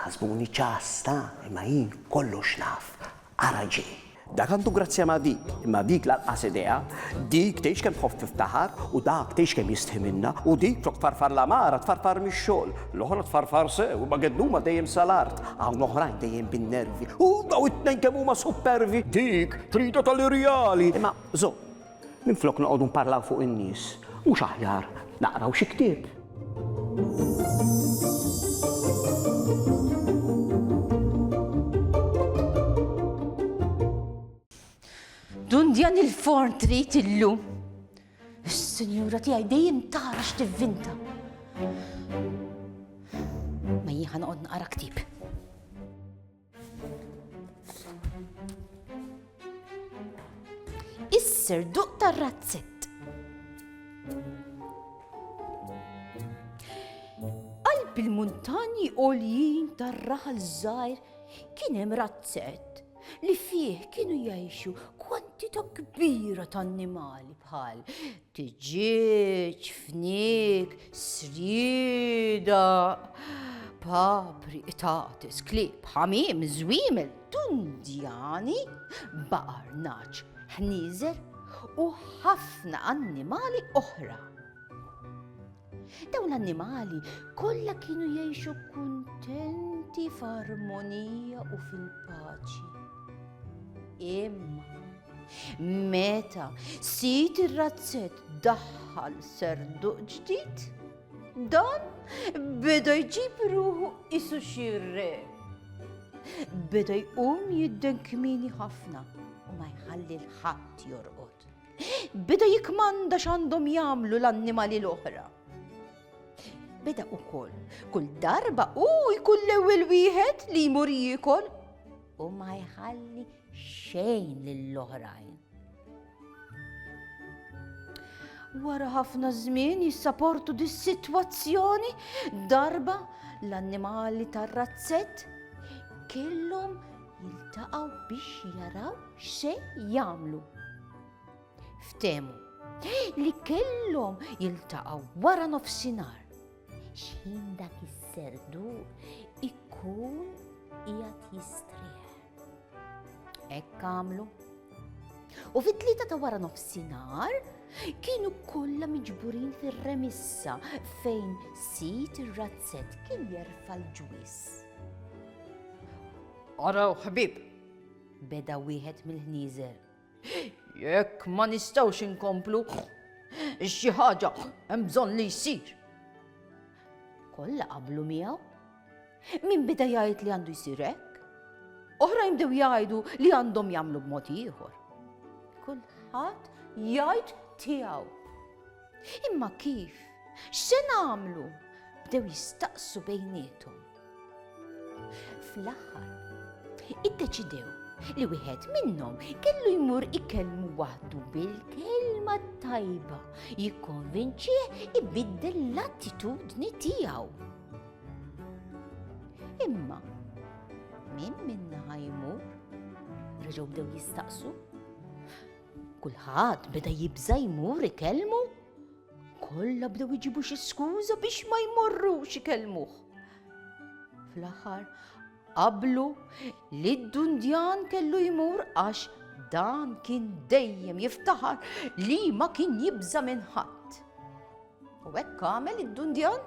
ħasbuni ċasta, imma jien kollox naf. Araġi. Dak għandu grazzja ma' dik, imma dik laqqas idea, dik tgħix kemm tħoff tiftaħar u dak tgħix kemm jistħi minna u dik tfarfar la mara tfarfar mix-xogħol, l-oħra tfarfar sew u ma gedduma dejjem sal-art, hawn oħrajn dejjem bin-nervi u daw it-tnejn kemm huma supervi, dik trida tal-irjali. Imma żomm, minflok noqogħdu nparlaw fuq in-nies, mhux aħjar naqraw xi ktieb. Dundjan il-forn trid illum. Is-sinjura tiegħi dejjem tara x'tivvinta. Ma jien noqgħod naqra ktieb. Is-serduq tar-razzett. Qalb il-muntanji għoljin tar-raħal żgħir kien hemm razzett li fih kienu jgħixu kwantità kbira ta' annimali bħal tiġġieġ, fniek, srieda, papri, tatis, klieb, ħamiem, żwiemel, dundjani, baqar, naċ, ħnieżer u ħafna annimali oħra. Dawn l-annimali kollha kienu jgħixu kuntenti f'armonija u fil-paċi. Imma meta sit ir-razzett daħħal serduq ġdid, dan beda jġib ruħu isu xi re. Beda jqum jiddenkmini ħafna u ma jħalli l-ħadd jorqod. Beda jikmanda x'għandhom jagħmlu l-annimali l-oħra. Beda ukoll kull darba jkun l-ewwel wieħed li jmur jiekol u ma jħalli xejn lill-oħrajn. Wara ħafna żmien jissapportu dis-sitwazzjoni, darba l-annimali tar-razzett kellhom jiltaqgħu biex jaraw x'se jagħmlu. Ftehmu li kellhom jiltaqgħu wara nofsinhar x'ħin dak is-serduq ikun qiegħed jistrieħ. Hekk għamlu. U fit-tlieta ta' wara nofsinhar kienu kollha miġburin fir-remissa fejn sit ir-razzett kien jerfa' l-ġwies. Araw ħbieb, beda wieħed mill-ħnieżer. Jekk ma nistgħux inkomplu, xi ħaġa hemm bżonn li jsir. Kollha qablu miegħu. Min beda jgħid li għandu jsir hekk? Oħrajn bdew jgħidu li għandhom jagħmlu b'mod ieħor. Kulħadd jgħid tiegħu. Imma kif? X'se nagħmlu? Bdew jistaqsu bejniethom. Fl-aħħar iddeċidew li wieħed minnhom kellu jmur ikellmu waħdu bil-kelma tajba jikkonvinċih ibiddel l-attitudni tiegħu. Imma min minna ħajmur? Reġgħu bdew jistaqsu. Kulħadd beda jibża jmur ikellmu. Kollha bdew iġibu xi skuża biex ma jmorrux ikellmuh. Fl-aħħar qablu li d-dundjan kellu jmur għax dan kien dejjem jiftaħar li ma kien jibża minn ħadd. U hekk għamel id-dundjan.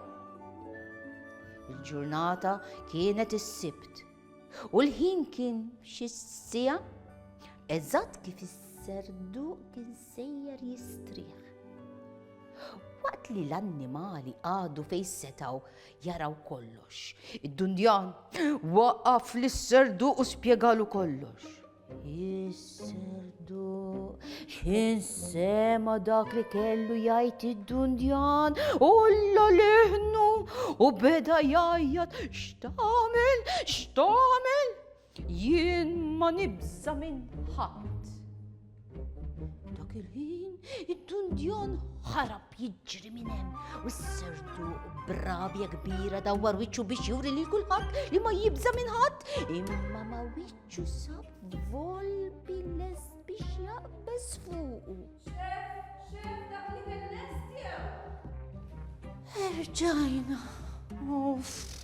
Il-ġurnata kienet is-sibt u l-ħin kien xi sija eżatt kif is-serduq kien sejjer jistrieħ. Waqt li l-annimali għadu fejn setgħu jaraw kollox, id-dundjan waqqaf lis-serduq u spjegalu kollox. Is-serduq x'insema dak li kellu jgħid id-dundjan olla leħnu u beda jgħajjad x'tagħmel? Jien ma nibża minn ħadd. Dak il-ħin id-dundjan ħarab jiġri minn hemm u s-serduq brabja kbira dawwar wiċċu biex juri lil kulħadd li ma jibża minn ħadd, imma ma wiċċu sab volpi lest biex jaqbeż fuqu. Xef, dak li kien lest jew? Erġajna. Uff.